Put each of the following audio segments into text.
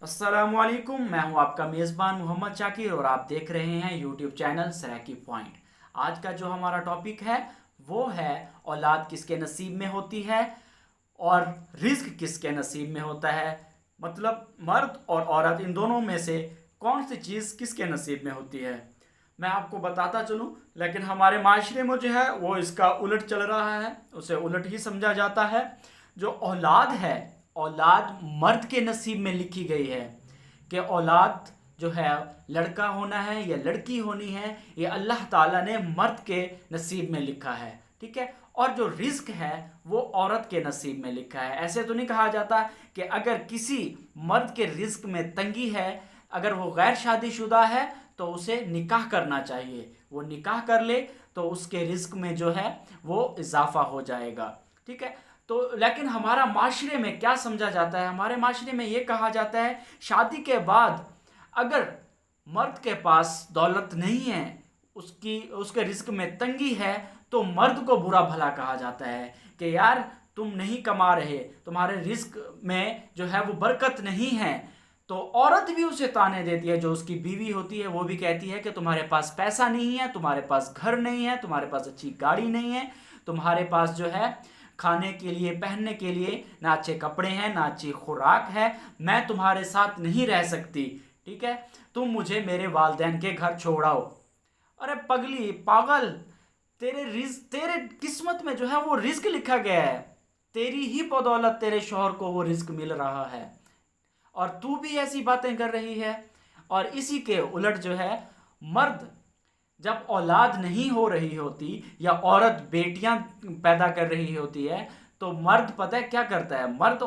अस्सलामुअलैकुम, मैं हूं आपका मेज़बान मोहम्मद शाकिर और आप देख रहे हैं यूट्यूब चैनल सराकी पॉइंट। आज का जो हमारा टॉपिक है वो है औलाद किसके नसीब में होती है और रिस्क किसके नसीब में होता है। मतलब मर्द और औरत इन दोनों में से कौन सी चीज़ किसके नसीब में होती है। मैं आपको बताता चलूं, लेकिन हमारे माशरे में जो है वो इसका उलट चल रहा है, उसे उलट ही समझा जाता है। जो औलाद है, औलाद मर्द के नसीब में लिखी गई है कि औलाद जो है लड़का होना है या लड़की होनी है, ये अल्लाह ताला ने मर्द के नसीब में लिखा है, ठीक है। और जो रिस्क है वो औरत के नसीब में लिखा है। ऐसे तो नहीं कहा जाता कि अगर किसी मर्द के रिस्क में तंगी है, अगर वो गैर शादीशुदा है तो उसे निकाह करना चाहिए, वो निकाह कर ले तो उसके रिस्क में जो है वो इजाफा हो जाएगा, ठीक है। तो लेकिन हमारा माशरे में क्या समझा जाता है, हमारे माशरे में ये कहा जाता है शादी के बाद अगर मर्द के पास दौलत नहीं है, उसके रिस्क में तंगी है, तो मर्द को बुरा भला कहा जाता है कि यार तुम नहीं कमा रहे, तुम्हारे रिस्क में जो है वो बरकत नहीं है। तो औरत भी उसे ताने देती है, जो उसकी बीवी होती है वो भी कहती है कि तुम्हारे पास पैसा नहीं है, तुम्हारे पास घर नहीं है, तुम्हारे पास अच्छी गाड़ी नहीं है, तुम्हारे पास जो है खाने के लिए पहनने के लिए ना अच्छे कपड़े हैं, ना अच्छी खुराक है, मैं तुम्हारे साथ नहीं रह सकती, ठीक है, तुम मुझे मेरे वालिदैन के घर छोड़ाओ। अरे पगली पागल, तेरे किस्मत में जो है वो रिस्क लिखा गया है, तेरी ही बदौलत तेरे शौहर को वो रिस्क मिल रहा है और तू भी ऐसी बातें कर रही है। और इसी के उलट जो है मर्द जब औलाद नहीं हो रही होती या औरत बेटियां पैदा कर रही होती है, तो मर्द पता है क्या करता है, मर्द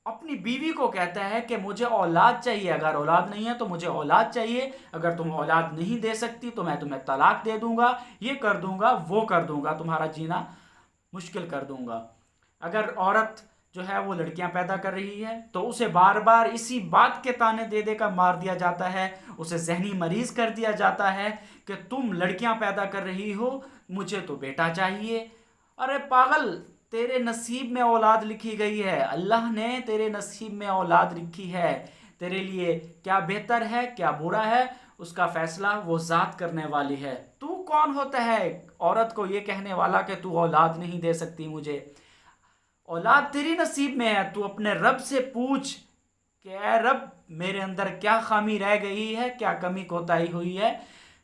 अपनी बीवी को कहता है कि मुझे औलाद चाहिए, अगर औलाद नहीं है तो मुझे औलाद चाहिए, अगर तुम औलाद नहीं दे सकती तो मैं तुम्हें तलाक दे दूंगा, ये कर दूंगा, वो कर दूंगा, तुम्हारा जीना मुश्किल कर दूंगा। अगर औरत जो है वो लड़कियां पैदा कर रही है तो उसे बार बार इसी बात के ताने दे दे कर मार दिया जाता है, उसे जहनी मरीज कर दिया जाता है कि तुम लड़कियां पैदा कर रही हो, मुझे तो बेटा चाहिए। अरे पागल, तेरे नसीब में औलाद लिखी गई है, अल्लाह ने तेरे नसीब में औलाद लिखी है, तेरे लिए क्या बेहतर है क्या बुरा है उसका फैसला वो ज़ात करने वाली है। तू कौन होता है औरत को ये कहने वाला कि तू औलाद नहीं दे सकती मुझे। औलाद तेरी नसीब में है, तू अपने रब से पूछ कि ऐ रब मेरे अंदर क्या खामी रह गई है, क्या कमी कोताही हुई है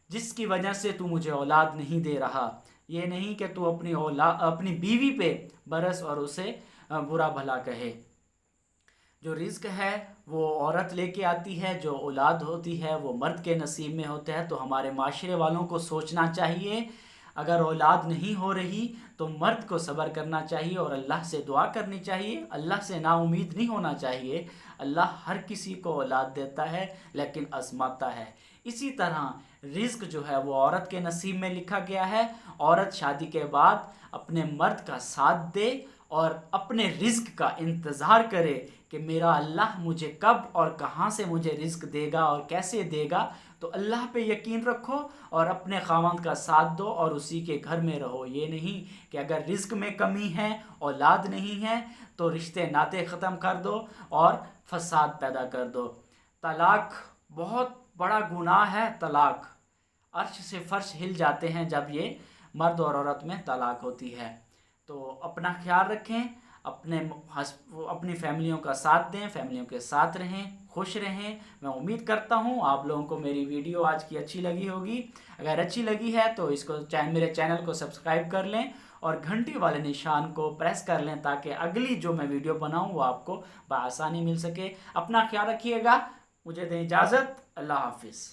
जिसकी वजह से तू मुझे औलाद नहीं दे रहा। ये नहीं कि तू अपनी बीवी पे बरस और उसे बुरा भला कहे। जो रिस्क है वो औरत लेके आती है, जो औलाद होती है वो मर्द के नसीब में होता है। तो हमारे माशरे वालों को सोचना चाहिए, अगर औलाद नहीं हो रही तो मर्द को सब्र करना चाहिए और अल्लाह से दुआ करनी चाहिए, अल्लाह से नाउमीद नहीं होना चाहिए। अल्लाह हर किसी को औलाद देता है लेकिन आजमाता है। इसी तरह रिस्क जो है वो औरत के नसीब में लिखा गया है। औरत शादी के बाद अपने मर्द का साथ दे और अपने रिस्क का इंतज़ार करे कि मेरा अल्लाह मुझे कब और कहाँ से मुझे रिस्क देगा और कैसे देगा। तो अल्लाह पे यकीन रखो और अपने खावंद का साथ दो और उसी के घर में रहो। ये नहीं कि अगर रिस्क में कमी है, औलाद नहीं है, तो रिश्ते नाते ख़त्म कर दो और फसाद पैदा कर दो। तलाक बहुत बड़ा गुनाह है, तलाक अर्श से फर्श हिल जाते हैं जब ये मर्द और औरत में तलाक होती है। तो अपना ख्याल रखें, अपनी फैमिलियों का साथ दें, फैमिलियों के साथ रहें, खुश रहें। मैं उम्मीद करता हूँ आप लोगों को मेरी वीडियो आज की अच्छी लगी होगी। अगर अच्छी लगी है तो मेरे चैनल को सब्सक्राइब कर लें और घंटी वाले निशान को प्रेस कर लें ताकि अगली जो मैं वीडियो बनाऊँ वो आपको बआसानी मिल सके। अपना ख्याल रखिएगा, मुझे दें इजाज़त, अल्लाह हाफिज़।